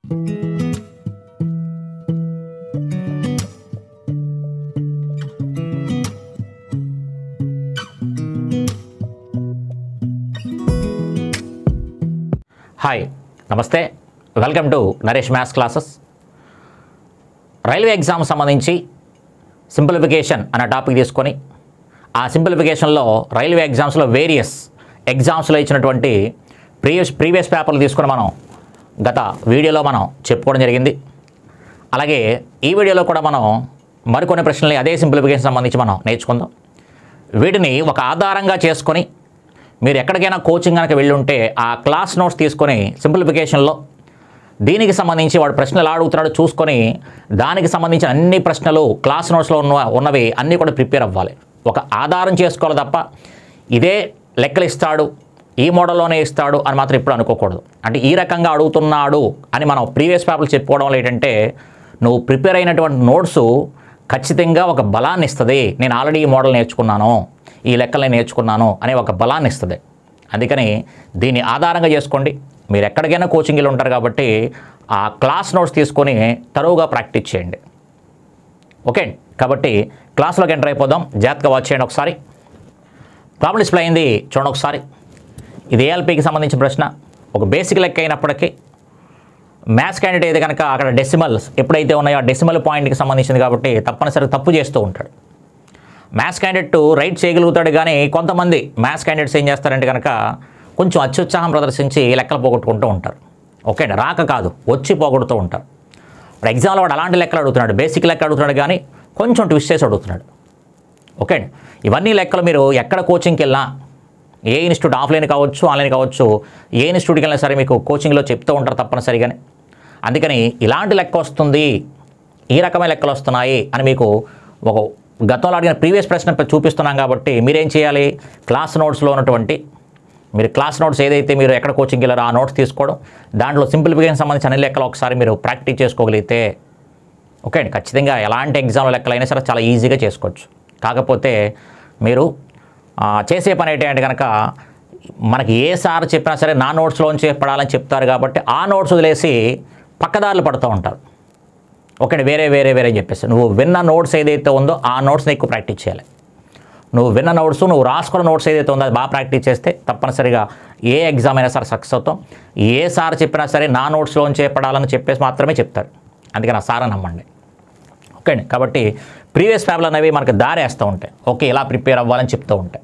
Hi నమస్తే, welcome to Naresh maths classes. Railway exam సంబంధించి simplification అనే టాపిక్ తీసుకొని ఆ సింప్లిఫికేషన్లో రైల్వే ఎగ్జామ్స్లో వేరియస్ ఎగ్జామ్స్లో ఇచ్చినటువంటి ప్రీవియస్ పేపర్లు తీసుకొని మనం గత వీడియోలో మనం చెప్పుకోవడం జరిగింది. అలాగే ఈ వీడియోలో కూడా మనం మరికొన్ని ప్రశ్నలు అదే సింప్లిఫికేషన్ సంబంధించి మనం నేర్చుకుందాం. వీటిని ఒక ఆధారంగా చేసుకొని మీరు ఎక్కడికైనా కోచింగ్ కనుక వెళ్ళుంటే ఆ క్లాస్ నోట్స్ తీసుకొని సింప్లిఫికేషన్లో దీనికి సంబంధించి వాడు ప్రశ్నలు ఎలా అడుగుతున్నాడో చూసుకొని దానికి సంబంధించిన అన్ని ప్రశ్నలు క్లాస్ నోట్స్లో ఉన్నవి అన్నీ కూడా ప్రిపేర్ అవ్వాలి. ఒక ఆధారం చేసుకోవాలి తప్ప ఇదే లెక్కలు ఇస్తాడు, ఈ మోడల్లోనే ఇస్తాడు అని మాత్రం ఇప్పుడు అనుకోకూడదు. అంటే ఈ రకంగా అడుగుతున్నాడు అని మనం ప్రీవియస్ పేపర్లు చెప్పుకోవడం ఏంటంటే నువ్వు ప్రిపేర్ అయినటువంటి నోట్సు ఖచ్చితంగా ఒక బలాన్ని ఇస్తుంది. నేను ఆల్రెడీ ఈ మోడల్ నేర్చుకున్నాను, ఈ లెక్కలు నేర్చుకున్నాను అనే ఒక బలాన్ని ఇస్తుంది. అందుకని దీన్ని ఆధారంగా చేసుకోండి. మీరు ఎక్కడికైనా కోచింగ్ వెళ్ళి ఉంటారు కాబట్టి ఆ క్లాస్ నోట్స్ తీసుకొని తరువుగా ప్రాక్టీస్ చేయండి. ఓకే, కాబట్టి క్లాస్లోకి ఎంటర్ అయిపోదాం. జాగ్రత్తగా వాచ్ చేయండి. ఒకసారి ప్రాబ్లం డిస్ప్లే అయింది చూడండి ఒకసారి. ఇది ఏఎల్పికి సంబంధించిన ప్రశ్న. ఒక బేసిక్ లెక్క అయినప్పటికీ మ్యాథ్స్ క్యాండిడేట్ అయితే కనుక అక్కడ డెసిమల్స్ ఎప్పుడైతే ఉన్నాయో ఆ డెసిమల్ పాయింట్కి సంబంధించింది కాబట్టి తప్పనిసరిగా తప్పు చేస్తూ ఉంటాడు. మ్యాథ్స్ క్యాండిడేట్ రైట్ చేయగలుగుతాడు, కానీ కొంతమంది మ్యాథ్స్ క్యాండిడేట్స్ ఏం చేస్తారంటే కనుక కొంచెం అత్యుత్సాహం ప్రదర్శించి లెక్కలు పోగొట్టుకుంటూ ఉంటారు. ఓకే, రాక కాదు వచ్చి పోగొడుతూ ఉంటారు. ఇప్పుడు ఎగ్జామ్లో వాడు అలాంటి లెక్కలు అడుగుతున్నాడు, బేసిక్ లెక్క అడుగుతున్నాడు, కానీ కొంచెం ట్విస్ట్ చేసి అడుగుతున్నాడు. ఓకే, ఇవన్నీ లెక్కలు మీరు ఎక్కడ కోచింగ్కి వెళ్ళినా, ఏ ఇన్స్టిట్యూట్ ఆఫ్లైన్ కావచ్చు ఆన్లైన్ కావచ్చు, ఏ ఇన్స్టిట్యూట్కి వెళ్ళినా సరే మీకు కోచింగ్లో చెప్తూ ఉంటారు తప్పనిసరిగానే. అందుకని ఇలాంటి లెక్క వస్తుంది, ఈ రకమైన లెక్కలు వస్తున్నాయి అని మీకు ఒక గతంలో అడిగిన ప్రీవియస్ ప్రశ్న చూపిస్తున్నాం కాబట్టి మీరేం చేయాలి, క్లాస్ నోట్స్లో ఉన్నటువంటి మీరు క్లాస్ నోట్స్ ఏదైతే మీరు ఎక్కడ కోచింగ్కి వెళ్ళారో ఆ నోట్స్ తీసుకోవడం, దాంట్లో సింప్లిఫికేషన్ సంబంధించిన అన్ని లెక్కలు ఒకసారి మీరు ప్రాక్టీస్ చేసుకోగలిగితే ఓకే అండి, ఖచ్చితంగా ఎలాంటి ఎగ్జామ్లో లెక్కలు అయినా సరే చాలా ఈజీగా చేసుకోవచ్చు. కాకపోతే మీరు చేసే పని ఏంటంటే కనుక మనకి ఏ సార్ చెప్పినా సరే నా నోట్స్లోంచి పడాలని చెప్తారు కాబట్టి ఆ నోట్స్ వదిలేసి పక్కదారులు పడుతూ ఉంటారు. ఓకే, వేరే వేరే వేరే చెప్పేసి నువ్వు విన్న నోట్స్ ఏదైతే ఉందో ఆ నోట్స్ని ఎక్కువ ప్రాక్టీస్ చేయాలి. నువ్వు విన్న నోట్స్, నువ్వు రాసుకున్న నోట్స్ ఏదైతే ఉందో అది బాగా ప్రాక్టీస్ చేస్తే తప్పనిసరిగా ఏ ఎగ్జామ్ అయినా సరే సక్సెస్ అవుతాం. ఏ సార్ చెప్పినా సరే నా నోట్స్లోంచి పడాలని చెప్పేసి మాత్రమే చెప్తారు. అందుకని ఆ సార్ నమ్మండి. ఓకే అండి, కాబట్టి ప్రీవియస్ పేపర్లు అనేవి మనకు దారేస్తూ ఉంటాయి. ఓకే, ఇలా ప్రిపేర్ అవ్వాలని చెప్తూ ఉంటాయి.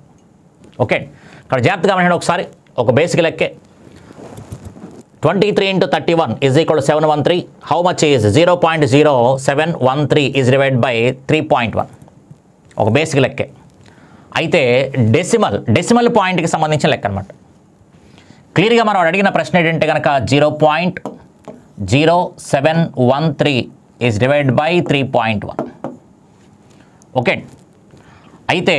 ఓకే, ఇక్కడ జాగ్రత్తగా వినండి ఒకసారి. ఒక బేసిక్ లెక్కే 23 into 31 is equal to 713. How much is 0.0713 is divided by 3.1? ఒక బేసిక్ లెక్కే. అయితే డెసిమల్ పాయింట్కి సంబంధించిన లెక్క అనమాట. క్లియర్గా మనం అడిగిన ప్రశ్న ఏంటంటే కనుక 0.0713 is divided by 3.1. ఓకే, అయితే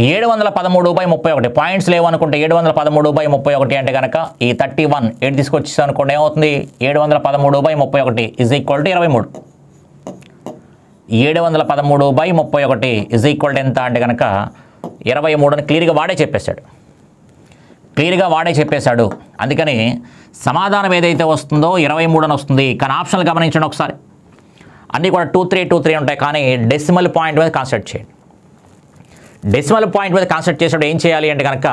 713/31 పాయింట్స్ లేవు అనుకుంటే 713/31 అంటే కనుక ఈ 31 8 తీసుకొచ్చేసి అనుకోండి ఏమవుతుంది, 713/31 is equal to 23. 713/31 is equal to ఎంత అంటే కనుక 23 అని క్లియర్గా వాడే చెప్పేశాడు. అందుకని సమాధానం ఏదైతే వస్తుందో 23 అని వస్తుంది. కానీ ఆప్షన్లు గమనించండి ఒకసారి, అన్నీ కూడా 2 3 ఉంటాయి. కానీ డెసిమల్ పాయింట్ మీద కాన్సన్ట్రేట్ చేయండి. డెసిమల్ పాయింట్ మీద కాన్సన్ట్రేట్ చేసినప్పుడు ఏం చేయాలి అంటే కనుక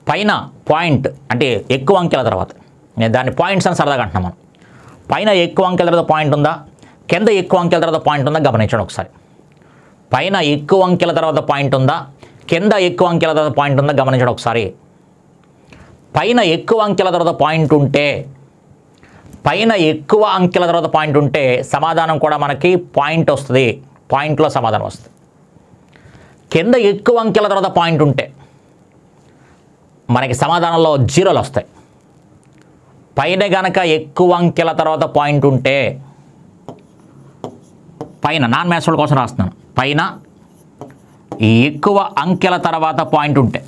పైన పాయింట్ అంటే ఎక్కువ అంకెల తర్వాత, నేను దాన్ని పాయింట్స్ అని సరదాగా అంటున్నాను మనం, పైన ఎక్కువ అంకెల తర్వాత పాయింట్ ఉందా, కింద ఎక్కువ అంకెల తర్వాత పాయింట్ ఉందా గమనించండి ఒకసారి. పైన ఎక్కువ అంకెల తర్వాత పాయింట్ ఉందా, కింద ఎక్కువ అంకెల తర్వాత పాయింట్ ఉందా గమనించండి ఒకసారి. పైన ఎక్కువ అంకెల తర్వాత పాయింట్ ఉంటే, పైన ఎక్కువ అంకెల తర్వాత పాయింట్ ఉంటే సమాధానం కూడా మనకి పాయింట్ వస్తుంది, పాయింట్లో సమాధానం వస్తుంది. కింద ఎక్కువ అంకెల తర్వాత పాయింట్ ఉంటే మనకి సమాధానంలో జీరోలు వస్తాయి. పైన గనక ఎక్కువ అంకెల తర్వాత పాయింట్ ఉంటే, పైన నాన్ మ్యాథ్స్ కోసం రాస్తున్నాను, పైన ఎక్కువ అంకెల తర్వాత పాయింట్ ఉంటే,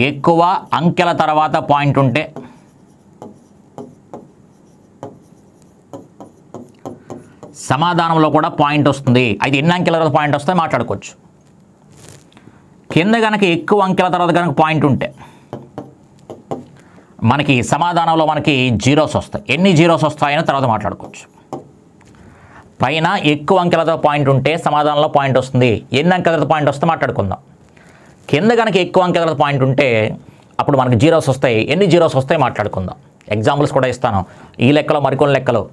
ఎక్కువ అంకెల తర్వాత పాయింట్ ఉంటే సమాధానంలో కూడా పాయింట్ వస్తుంది. అయితే ఎన్ని అంకెల తర్వాత పాయింట్ వస్తే మాట్లాడుకోవచ్చు. కింద కనుక ఎక్కువ అంకెల తర్వాత కనుక పాయింట్ ఉంటే మనకి సమాధానంలో మనకి జీరోస్ వస్తాయి. ఎన్ని జీరోస్ వస్తాయని తర్వాత మాట్లాడుకోవచ్చు. పైన ఎక్కువ అంకెలతో పాయింట్ ఉంటే సమాధానంలో పాయింట్ వస్తుంది. ఎన్ని అంకెలతో పాయింట్ వస్తే మాట్లాడుకుందాం. కింద కనుక ఎక్కువ అంకెలతో పాయింట్ ఉంటే అప్పుడు మనకి జీరోస్ వస్తాయి. ఎన్ని జీరోస్ వస్తాయి మాట్లాడుకుందాం. ఎగ్జాంపుల్స్ కూడా ఇస్తాను. ఈ లెక్కలో మరికొన్ని లెక్కలు.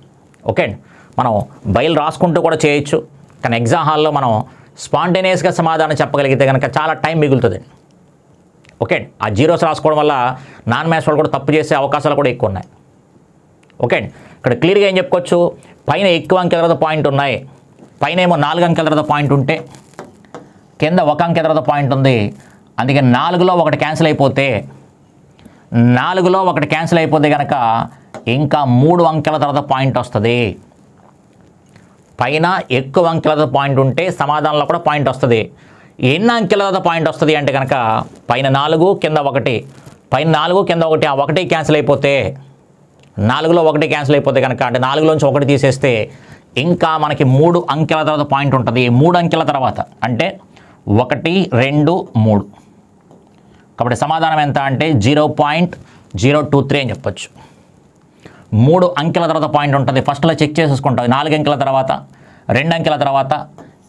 ఓకే, మనం బయలు రాసుకుంటూ కూడా చేయొచ్చు. కానీ ఎగ్జామ్ హాల్లో మనం స్పాంటేనియస్గా సమాధానం చెప్పగలిగితే కనుక చాలా టైం మిగులుతుంది. ఓకే, ఆ జీరోస్ రాసుకోవడం వల్ల నాన్ మ్యాథ్స్ వాళ్ళు కూడా తప్పు చేసే అవకాశాలు కూడా ఎక్కువ ఉన్నాయి. ఓకే, ఇక్కడ క్లియర్గా ఏం చెప్పుకోవచ్చు, పైన ఎక్కువ అంకెలతో పాయింట్ ఉన్నాయి. పైన ఏమో 4 అంకెలతో పాయింట్ ఉంటే కింద 1 అంకెలతో పాయింట్ ఉంది. అందుకే 4లో 1 క్యాన్సిల్ అయిపోతే 4లో 1 క్యాన్సిల్ అయిపోతే కనుక ఇంకా 3 అంకెల తర్వాత పాయింట్ వస్తుంది. పైన ఎక్కువ అంకెలతో పాయింట్ ఉంటే సమాధానంలో కూడా పాయింట్ వస్తుంది. ఎన్ని అంకెల తర్వాత పాయింట్ వస్తుంది అంటే కనుక పైన 4 కింద 1, పైన 4 కింద 1, ఆ 1 క్యాన్సిల్ అయిపోతే 4లో 1 క్యాన్సిల్ అయిపోతే కనుక అంటే 4లోంచి 1 తీసేస్తే ఇంకా మనకి 3 అంకెల తర్వాత పాయింట్ ఉంటుంది. 3 అంకెల తర్వాత అంటే 1, 2, 3. కాబట్టి సమాధానం ఎంత అంటే 0.023 అని చెప్పొచ్చు. 3 అంకెల తర్వాత పాయింట్ ఉంటుంది. ఫస్ట్లో చెక్ చేసేసుకుంటాం. 4 అంకెల తర్వాత, 2 అంకెల తర్వాత,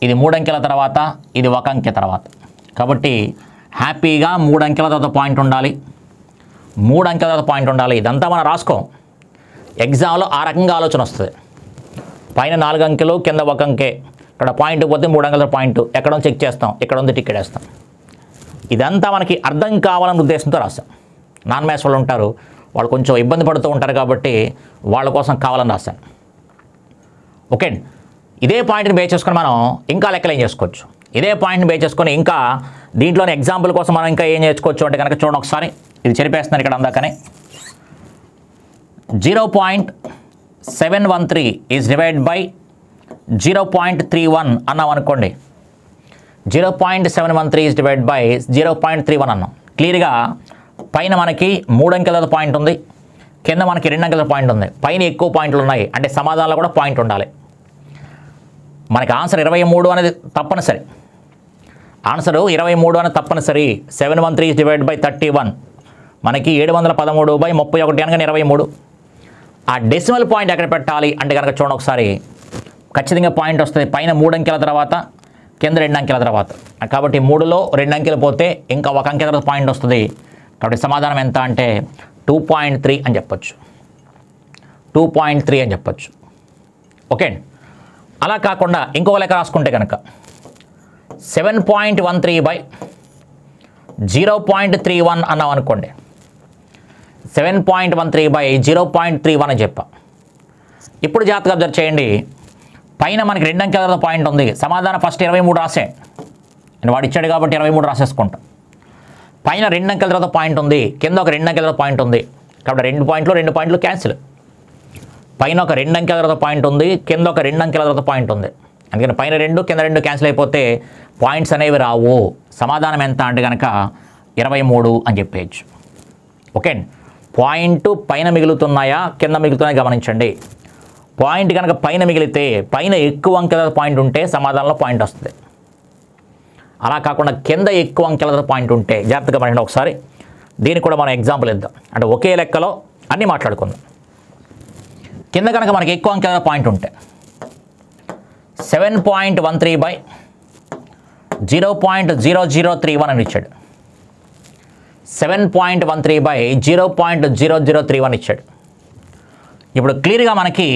ఇది 3 అంకెల తర్వాత, ఇది 1 అంకె తర్వాత. కాబట్టి హ్యాపీగా 3 అంకెల తర్వాత పాయింట్ ఉండాలి. 3 అంకెల తర్వాత పాయింట్ ఉండాలి. ఇదంతా మనం రాసుకోం. ఎగ్జామ్లో ఆ రకంగా ఆలోచన వస్తుంది. పైన 4 అంకెలు కింద 1 అంకె, ఇక్కడ పాయింట్ పోతే 3 అంకెల పాయింట్ ఎక్కడో చెక్ చేస్తాం, ఎక్కడ ఉంది టికెట్ వేస్తాం. ఇదంతా మనకి అర్థం కావాలనే ఉద్దేశంతో రాస్తాం. నాన్ మ్యాథ్స్ వాళ్ళు ఉంటారు, వాళ్ళు కొంచెం ఇబ్బంది పడుతూ ఉంటారు కాబట్టి వాళ్ళ కోసం కావాలని రాస్తాను. ఓకే, ఇదే పాయింట్ని బేస్ చేసుకొని మనం ఇంకా లెక్కలు ఏం చేసుకోవచ్చు. ఇదే పాయింట్ని బేస్ చేసుకొని ఇంకా దీంట్లోని ఎగ్జాంపుల్ కోసం మనం ఇంకా ఏం చేసుకోవచ్చు అంటే కనుక చూడండి ఒకసారి. ఇది చెరిపేస్తున్నారు ఇక్కడ అందాకనే. 0.713 ఈజ్ డివైడ్ బై 0.31 అన్నాం అనుకోండి. 0.713 ఈజ్ డివైడ్ బై 0.31 అన్నాం. క్లియర్గా పైన మనకి 3 అంకెల పాయింట్ ఉంది, కింద మనకి 2 అంకెల పాయింట్ ఉంది. పైన ఎక్కువ పాయింట్లు ఉన్నాయి అంటే సమాధానంలో కూడా పాయింట్ ఉండాలి. మనకి ఆన్సర్ 23 అనేది తప్పనిసరి. ఆన్సర్ 23 అనేది తప్పనిసరి. 713 ఈజ్ డివైడ్ బై 31 మనకి 713/31 అనగా 23. ఆ డెసిమల్ పాయింట్ ఎక్కడ పెట్టాలి అంటే కనుక చూడండి ఒకసారి. ఖచ్చితంగా పాయింట్ వస్తుంది పైన 3 అంకెల తర్వాత, కింద 2 అంకెల తర్వాత. కాబట్టి 3లో 2 అంకెలు పోతే ఇంకా 1 అంకెల తర్వాత పాయింట్ వస్తుంది. కాబట్టి సమాధానం ఎంత అంటే 2.3 అని చెప్పొచ్చు. 2.3 అని చెప్పొచ్చు. ఓకే, అలా కాకుండా ఇంకొక లెక్క రాసుకుంటే కనుక 7.13/0.31 అన్నాం అనుకోండి. 7.13/0.31 అని చెప్పా. ఇప్పుడు జాగ్రత్తగా అబ్జర్వ్ చేయండి. పైన మనకి 2 అంకెల పాయింట్ ఉంది. సమాధానం ఫస్ట్ 23 రాసే, నేను వాడు ఇచ్చాడు కాబట్టి 23 రాసేసుకుంటాం. పైన 2 అంకెల తర్వాత పాయింట్ ఉంది, కింద ఒక 2 అంకెల పాయింట్ ఉంది. కాబట్టి 2 పాయింట్లు క్యాన్సిల్. పైన ఒక 2 అంకెల తర్వాత పాయింట్ ఉంది, కింద ఒక 2 అంకెల తర్వాత పాయింట్ ఉంది. అందుకని పైన 2 కింద 2 క్యాన్సిల్ అయిపోతే పాయింట్స్ అనేవి రావు. సమాధానం ఎంత అంటే కనుక 23 అని చెప్పేయచ్చు. ఓకే, పాయింట్ పైన మిగులుతున్నాయా కింద మిగులుతున్నాయా గమనించండి. పాయింట్ కనుక పైన మిగిలితే, పైన ఎక్కువ అంకెల పాయింట్ ఉంటే సమాధానంలో పాయింట్ వస్తుంది. అలా కాకుండా కింద ఎక్కువ అంకెల పాయింట్ ఉంటే జాగ్రత్తగా గమనించండి ఒకసారి. దీనికి కూడా మనం ఎగ్జాంపుల్ ఇద్దాం. అంటే ఒకే లెక్కలో అన్నీ మాట్లాడుకుందాం. కింద కనుక మనకి ఎక్కువ అంకెల పాయింట్ ఉంటే 7.13/0.0031 అని ఇచ్చాడు. 7.13/0.0031 ఇచ్చాడు. ఇప్పుడు క్లియర్గా మనకి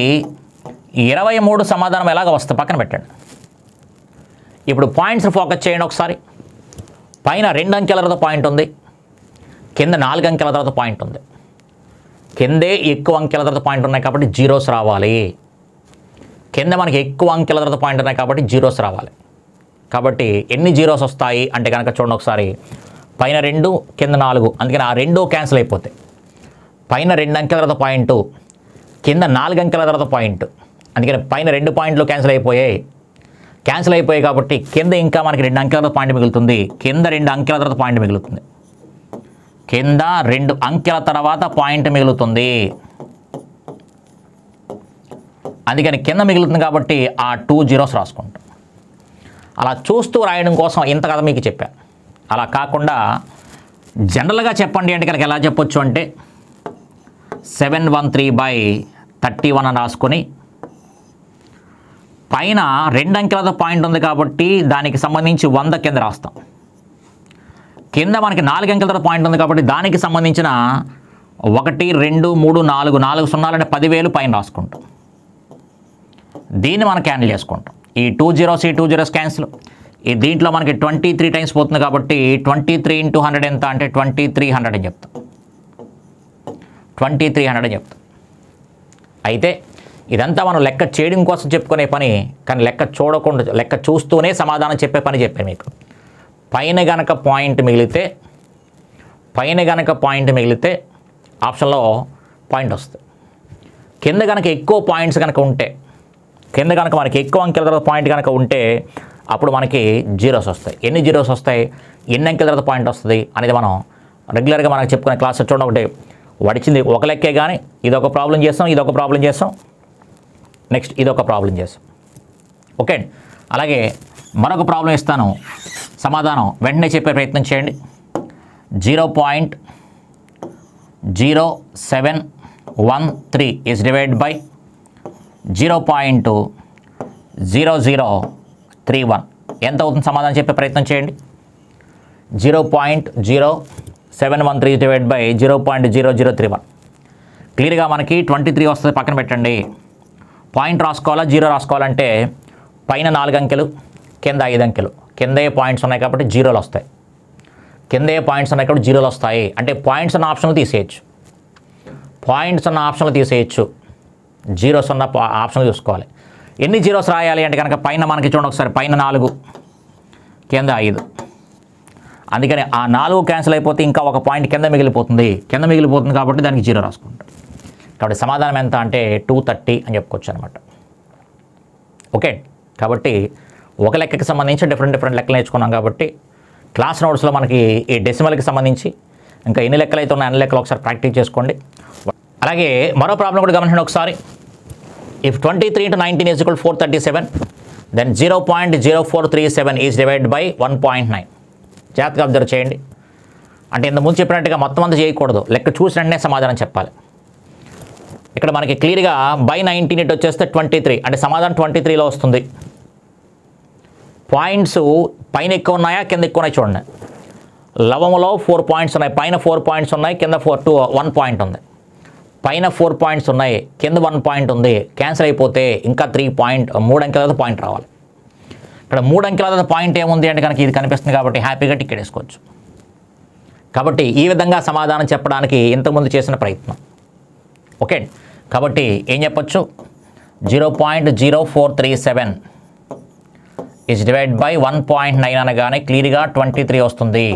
23 సమాధానం ఎలాగ వస్తుంది పక్కన పెట్టండి. ఇప్పుడు పాయింట్స్ ఫోకస్ చేయండి ఒకసారి. పైన 2 అంకెల తర్వాత పాయింట్ ఉంది, కింద 4 అంకెల తర్వాత పాయింట్ ఉంది. కిందే ఎక్కువ అంకెల తర్వాత పాయింట్ ఉన్నాయి కాబట్టి జీరోస్ రావాలి. కింద మనకి ఎక్కువ అంకెల తర్వాత పాయింట్ ఉన్నాయి కాబట్టి జీరోస్ రావాలి. కాబట్టి ఎన్ని జీరోస్ వస్తాయి అంటే కనుక చూడండి ఒకసారి. పైన 2 కింద 4, అందుకని ఆ 2 క్యాన్సిల్ అయిపోతాయి. పైన 2 అంకెల తర్వాత పాయింట్, కింద 4 అంకెల తర్వాత పాయింట్. అందుకని పైన 2 పాయింట్లు క్యాన్సిల్ అయిపోయాయి కాబట్టి కింద ఇంకా మనకి 2 అంకెల తర్వాత పాయింట్ మిగులుతుంది. కింద 2 అంకెల తర్వాత పాయింట్ మిగులుతుంది. కింద 2 అంకెల తర్వాత పాయింట్ మిగులుతుంది. అందుకని కింద మిగులుతుంది కాబట్టి ఆ 2 జీరోస్ రాసుకుంటాం. అలా చూస్తూ రాయడం కోసం ఇంత కథ మీకు చెప్పాను. అలా కాకుండా జనరల్గా చెప్పండి అంటే కనుక ఎలా చెప్పొచ్చు అంటే 713/31 అని రాసుకొని పైన 2 అంకెలతో పాయింట్ ఉంది కాబట్టి దానికి సంబంధించి 100 కింద రాస్తాం. కింద మనకి 4 అంకెలతో పాయింట్ ఉంది కాబట్టి దానికి సంబంధించిన 1 2 3 4 4 సున్నాలంటే 10,000 పైన రాసుకుంటాం. దీన్ని మనం క్యాన్సిల్ చేసుకుంటాం. ఈ 2 zeros 2 zeros క్యాన్సిల్. ఈ దీంట్లో మనకి 23 టైమ్స్ పోతుంది కాబట్టి 23 × 100 ఎంత అంటే 2300 అని చెప్తాం. 2300 అని చెప్తాం. అయితే ఇదంతా మనం లెక్క చేయడం కోసం చెప్పుకునే పని, కానీ లెక్క చూడకుండా లెక్క చూస్తూనే సమాధానం చెప్పే పని చెప్పాను మీకు. పైన గనక పాయింట్ మిగిలితే ఆప్షన్లో పాయింట్ వస్తుంది. కింద కనుక ఎక్కువ పాయింట్స్ కనుక ఉంటే, కింద కనుక మనకి ఎక్కువ అంకెల తర్వాత పాయింట్ కనుక ఉంటే అప్పుడు మనకి జీరోస్ వస్తాయి. ఎన్ని జీరోస్ వస్తాయి, ఎన్ని అంకెల తర్వాత పాయింట్ వస్తుంది అనేది మనం రెగ్యులర్గా మనకు చెప్పుకునే క్లాస్ చూడండి. ఒకటి వడిచింది ఒక లెక్కే, కానీ ఇదొక ప్రాబ్లం చేస్తాం, ఇదొక ప్రాబ్లం చేస్తాం, నెక్స్ట్ ఇదొక ప్రాబ్లం చేస్తాం. ఓకే, అలాగే మరొక ప్రాబ్లం ఇస్తాను, సమాధానం వెంటనే చెప్పే ప్రయత్నం చేయండి. 0.0713 ఈజ్ డివైడెడ్ బై 0.0031 ఎంత అవుతుంది సమాధానం చెప్పే ప్రయత్నం చేయండి. 0.0713 డివైడ్ బై 0.0031. క్లియర్గా మనకి 23 వస్తుంది, పక్కన పెట్టండి. పాయింట్ రాసుకోవాలా జీరో రాసుకోవాలంటే పైన 4 అంకెలు కింద 5 అంకెలు, కిందే పాయింట్స్ ఉన్నాయి కాబట్టి జీరోలు వస్తాయి. కిందే పాయింట్స్ ఉన్నాయి కాబట్టి జీరోలు వస్తాయి అంటే పాయింట్స్ ఉన్న ఆప్షన్లు తీసేయచ్చు. జీరోస్ ఉన్న ఆప్షన్లు చూసుకోవాలి. ఎన్ని జీరోస్ రాయాలి అంటే కనుక పైన మనకి చూడండి ఒకసారి, పైన 4 కింద 5. అందుకని ఆ 4 క్యాన్సిల్ అయిపోతే ఇంకా ఒక పాయింట్ కింద మిగిలిపోతుంది కాబట్టి దానికి జీరో రాసుకుంటాం. కాబట్టి సమాధానం ఎంత అంటే 230 అని చెప్పుకోవచ్చు అనమాట. ఓకే, కాబట్టి ఒక లెక్కకి సంబంధించి డిఫరెంట్ లెక్కలు నేర్చుకున్నాం కాబట్టి క్లాస్ నోట్స్లో మనకి ఈ డెసిమల్కి సంబంధించి ఇంకా ఎన్ని లెక్కలు అయితే ఉన్నాయి అన్ని లెక్కలు ఒకసారి ప్రాక్టీస్ చేసుకోండి. అలాగే మరో ప్రాబ్లం కూడా గమనించండి ఒకసారి. If 23 × 19 is equal 437, then 0.0437 is divided by 1.9. జాగ్రత్తగా అబ్జర్వ్ చేయండి. అంటే ఇంతకుముందు చెప్పినట్టుగా మొత్తం అంతా చేయకూడదు, లెక్క చూసి వెంటనే సమాధానం చెప్పాలి. ఇక్కడ మనకి క్లియర్గా బై 19 ఇటు వచ్చేస్తే 23 అంటే సమాధానం 23లో వస్తుంది. పాయింట్స్ పైన ఎక్కువ ఉన్నాయా కింద ఎక్కువ ఉన్నాయి చూడండి. లవంలో 4 పాయింట్స్ ఉన్నాయి, పైన 4 పాయింట్స్ ఉన్నాయి, కింద 1 పాయింట్ ఉంది. పైన 4 పాయింట్స్ ఉన్నాయి, కింద 1 పాయింట్ ఉంది. క్యాన్సిల్ అయిపోతే ఇంకా 3 అంకెల పాయింట్ రావాలి. ఇక్కడ 3 అంకెల పాయింట్ ఏముంది అంటే కనుక ఇది కనిపిస్తుంది కాబట్టి హ్యాపీగా టికెట్ వేసుకోవచ్చు. కాబట్టి ఈ విధంగా సమాధానం చెప్పడానికి ఇంతకుముందు చేసిన ప్రయత్నం. ఓకే, కాబట్టి ఏం చెప్పొచ్చు, 0.0437 ఈజ్ డివైడ్ బై 1.9 అనగానే క్లియర్గా 23 వస్తుంది.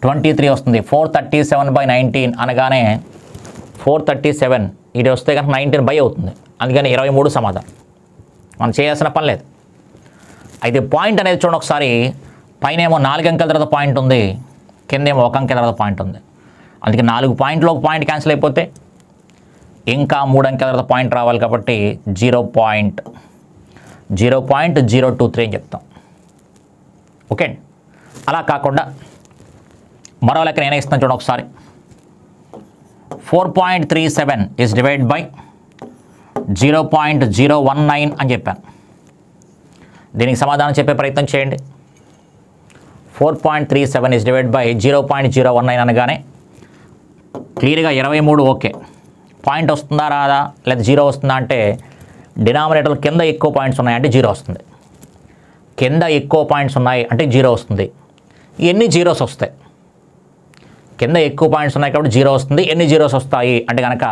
437/19 అనగానే 437 ఇది వస్తే కనుక 19 బై అవుతుంది. అందుకని 23 సమాధానం. మనం చేయాల్సిన పని లేదు. అయితే పాయింట్ అనేది చూడండి ఒకసారి, పైన ఏమో 4 అంకెల తర్వాత పాయింట్ ఉంది, కింద ఏమో 1 అంకెల తర్వాత పాయింట్ ఉంది. అందుకే 4 పాయింట్లో ఒక పాయింట్ క్యాన్సిల్ అయిపోతే ఇంకా 3 అంకెల తర్వాత పాయింట్ రావాలి కాబట్టి 0.023 అని చెప్తాం. ఓకే, అలా కాకుండా మరో లెక్క నేనే ఇస్తాను చూడండి ఒకసారి. 4.37 ఈజ్ డివైడ్ బై 0.019 అని చెప్పాను. దీనికి సమాధానం చెప్పే ప్రయత్నం చేయండి. 4.37 ఈజ్ డివైడ్ బై 0.019 అనగానే క్లియర్గా 23 ఓకే. పాయింట్ వస్తుందా రాదా లేదా జీరో వస్తుందా అంటే డినామినేటర్లు కింద ఎక్కువ పాయింట్స్ ఉన్నాయి అంటే జీరో వస్తుంది, కింద ఎక్కువ పాయింట్స్ ఉన్నాయి అంటే జీరో వస్తుంది. ఎన్ని జీరోస్ వస్తాయి, కింద ఎక్కువ పాయింట్స్ ఉన్నాయి కాబట్టి జీరో వస్తుంది. ఎన్ని జీరోస్ వస్తాయి అంటే కనుక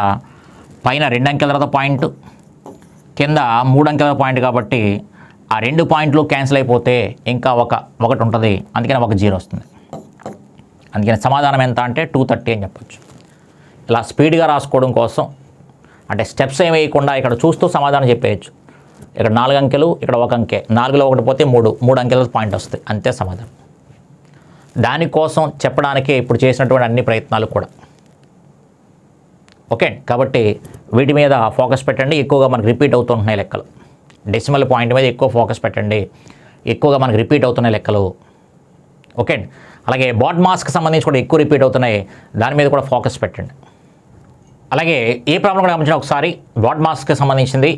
పైన 2 అంకెల తర్వాత పాయింట్, కింద 3 అంకెల పాయింట్ కాబట్టి ఆ 2 పాయింట్లు క్యాన్సిల్ అయిపోతే ఇంకా ఒకటి ఉంటుంది. అందుకని ఒక జీరో వస్తుంది. అందుకని సమాధానం ఎంత అంటే 230 అని చెప్పొచ్చు. ఇలా స్పీడ్గా రాసుకోవడం కోసం అంటే స్టెప్స్ ఏమి వేయకుండా ఇక్కడ చూస్తూ సమాధానం చెప్పేయచ్చు. ఇక్కడ 4 అంకెలు, ఇక్కడ 1 అంకె, 4లో 1 పోతే 3 అంకెల పాయింట్ వస్తాయి, అంతే సమాధానం. దానికోసం చెప్పడానికే ఇప్పుడు చేసినటువంటి అన్ని ప్రయత్నాలు కూడా. ఓకే, కాబట్టి వీటి మీద ఫోకస్ పెట్టండి. ఎక్కువగా మనకు రిపీట్ అవుతుంటున్నాయి లెక్కలు. డెసిమల్ పాయింట్ మీద ఎక్కువ ఫోకస్ పెట్టండి, ఎక్కువగా మనకు రిపీట్ అవుతున్నాయి లెక్కలు. ఓకే, అలాగే బాడ్ మాస్కి సంబంధించి కూడా ఎక్కువ రిపీట్ అవుతున్నాయి, దాని మీద కూడా ఫోకస్ పెట్టండి. అలాగే ఈ ప్రాబ్లం కూడా గమనించిన ఒకసారి బాడ్ మాస్కి సంబంధించింది.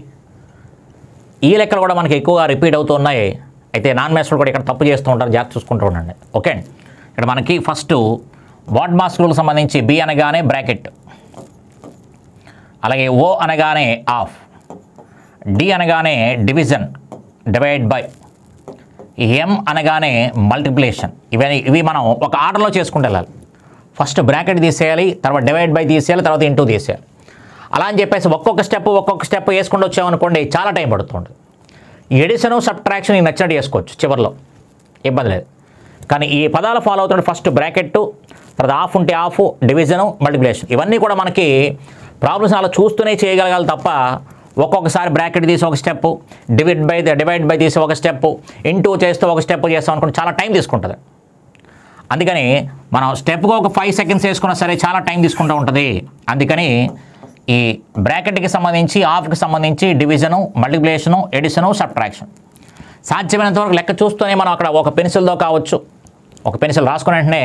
ఈ లెక్కలు కూడా మనకి ఎక్కువగా రిపీట్ అవుతూ ఉన్నాయి. అయితే నాన్ మ్యాథ్స్లో కూడా ఇక్కడ తప్పు చేస్తూ ఉంటారు, జాగ్రత్త చూసుకుంటూ ఉండండి. ఓకే, ఇక్కడ మనకి ఫస్ట్ బాడ్ మాస్ రూల్కి సంబంధించి బి అనగానే బ్రాకెట్, అలాగే ఓ అనగానే ఆఫ్, డి అనగానే డివిజన్ డివైడ్ బై, ఎం అనగానే మల్టిప్లికేషన్. ఇవి మనం ఒక ఆర్డర్లో చేసుకుంటూ వెళ్ళాలి. ఫస్ట్ బ్రాకెట్ తీసేయాలి, తర్వాత డివైడ్ బై తీసేయాలి, తర్వాత ఇంటూ తీసేయాలి. అలా అని చెప్పేసి ఒక్కొక్క స్టెప్ వేసుకుంటూ వచ్చామనుకోండి చాలా టైం పడుతుంది. ఎడిషన్ సబ్ట్రాక్షన్ నీకు నచ్చినట్టు చేసుకోవచ్చు, చివరిలో ఇబ్బంది లేదు. కానీ ఈ పదాలు ఫాలో అవుతుంటే ఫస్ట్ బ్రాకెట్, తర్వాత ఆఫ్ ఉంటే ఆఫ్, డివిజను, మల్టిప్లికేషన్. ఇవన్నీ కూడా మనకి ప్రాబ్లమ్స్ అలా చూస్తూనే చేయగలగాలి తప్ప ఒక్కొక్కసారి బ్రాకెట్ తీసి ఒక స్టెప్, డివైడ్ బై తీసి ఒక స్టెప్, ఇంటూ చేస్తూ ఒక స్టెప్ చేస్తాం అనుకుంటే చాలా టైం తీసుకుంటుంది. అందుకని మనం స్టెప్గా ఒక 5 సెకండ్స్ వేసుకున్నా సరే చాలా టైం తీసుకుంటూ ఉంటుంది. అందుకని ఈ బ్రాకెట్కి సంబంధించి, ఆఫ్కి సంబంధించి డివిజను, మల్టిప్లికేషను, ఎడిషను, సబ్ట్రాక్షన్ సాధ్యమైనంత వరకు లెక్క చూస్తూనే మనం అక్కడ ఒక పెన్సిల్తో కావచ్చు, ఒక పెన్సిల్ రాసుకున్న వెంటనే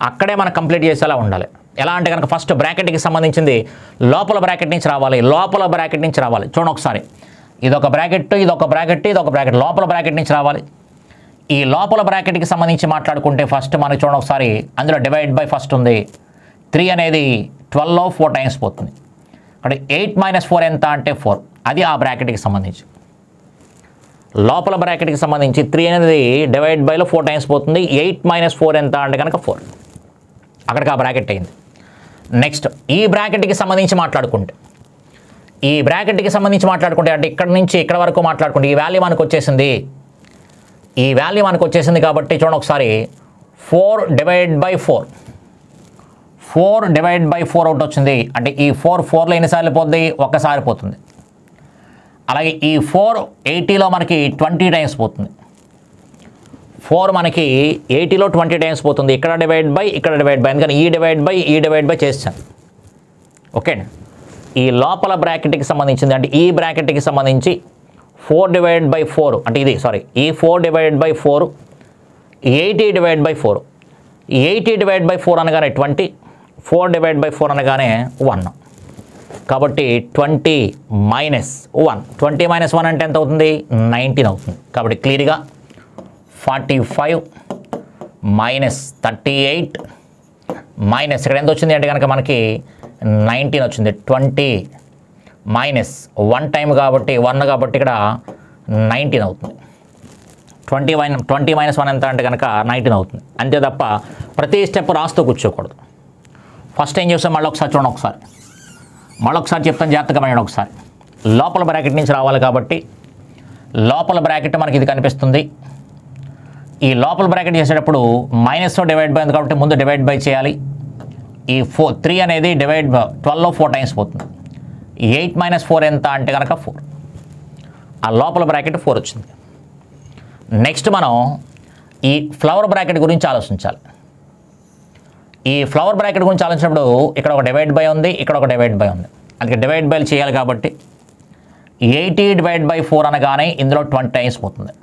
అక్కడే మనం కంప్లీట్ చేసేలా ఉండాలి. ఎలా అంటే కనుక ఫస్ట్ బ్రాకెట్కి సంబంధించింది లోపల బ్రాకెట్ నుంచి రావాలి, చూడండి ఒకసారి. ఇదొక బ్రాకెట్, ఇదొక బ్రాకెట్ లోపల బ్రాకెట్ నుంచి రావాలి. ఈ లోపల బ్రాకెట్కి సంబంధించి మాట్లాడుకుంటే ఫస్ట్ మనకి చూడండి ఒకసారి, అందులో డివైడ్ బై ఫస్ట్ ఉంది. 3 అనేది 12లో 4 టైమ్స్ పోతుంది. అక్కడ 8 - 4 ఎంత అంటే 4, అది ఆ బ్రాకెట్కి సంబంధించి. లోపల బ్రాకెట్కి సంబంధించి 3 అనేది డివైడ్ బైలో 4 టైమ్స్ పోతుంది. 8 - 4 ఎంత అంటే కనుక 4, అక్కడికి ఆ బ్రాకెట్ అయింది. నెక్స్ట్ ఈ బ్రాకెట్కి సంబంధించి మాట్లాడుకుంటే, అంటే ఇక్కడ నుంచి ఇక్కడ వరకు మాట్లాడుకుంటే ఈ వాల్యూ మనకు వచ్చేసింది. కాబట్టి చూడండి ఒకసారి 4 డివైడ్ బై 4 ఒకటి వచ్చింది. అంటే ఈ 4లో ఎన్నిసార్లు పోతుంది? ఒక్కసారి పోతుంది. అలాగే ఈ 4 80లో మనకి 20 టైమ్స్ పోతుంది. 4 మనకి 80లో 20 టైమ్స్ పోతుంది. ఇక్కడ డివైడ్ బై, అందుకని ఈ డివైడ్ బై చేస్తాను. ఓకే, ఈ లోపల బ్రాకెట్కి సంబంధించింది అంటే ఈ బ్రాకెట్కి సంబంధించి 4 డివైడ్ బై 4 అంటే ఇది, ఈ 4 divide by 4, 80 divide by 4. 80 divide by 4 అనగానే 20, 4 డివైడ్ బై 4 అనగానే 1. కాబట్టి 20 - 1, 20 - 1 అంటే ఎంత అవుతుంది? 19 అవుతుంది. కాబట్టి క్లియర్గా 45 - 38 ఇక్కడ ఎంత వచ్చింది అంటే కనుక మనకి 19 వచ్చింది. 20 - 1 టైం కాబట్టి 1 కాబట్టి ఇక్కడ 19 అవుతుంది. 20 - 1 ఎంత అంటే కనుక 19 అవుతుంది. అంతే తప్ప ప్రతి స్టెప్ రాస్తూ కూర్చోకూడదు. ఫస్ట్ ఏం చేస్తాం మళ్ళీ ఒకసారి చూడండి, మళ్ళొకసారి చెప్తాను జాగ్రత్తగా మైండ్. ఒకసారి లోపల బ్రాకెట్ నుంచి రావాలి కాబట్టి లోపల బ్రాకెట్ మనకి ఇది కనిపిస్తుంది. ఈ లోపల బ్రాకెట్ చేసేటప్పుడు మైనస్తో డివైడ్ బై ఉంది కాబట్టి ముందు డివైడ్ బై చేయాలి. ఈ 3 అనేది 12లో 4 టైమ్స్ పోతుంది. 8 - 4 ఎంత అంటే కనుక 4. ఆ లోపల బ్రాకెట్ 4 వచ్చింది. నెక్స్ట్ మనం ఈ ఫ్లవర్ బ్రాకెట్ గురించి ఆలోచించాలి. ఈ ఫ్లవర్ బ్రాకెట్ గురించి ఆలోచించినప్పుడు ఇక్కడ ఒక డివైడ్ బై ఉంది, ఇక్కడ ఒక డివైడ్ బై ఉంది. అందుకే డివైడ్ బై చేయాలి కాబట్టి 80 డివైడ్ బై 4 అనగానే ఇందులో 20 టైమ్స్ పోతుంది.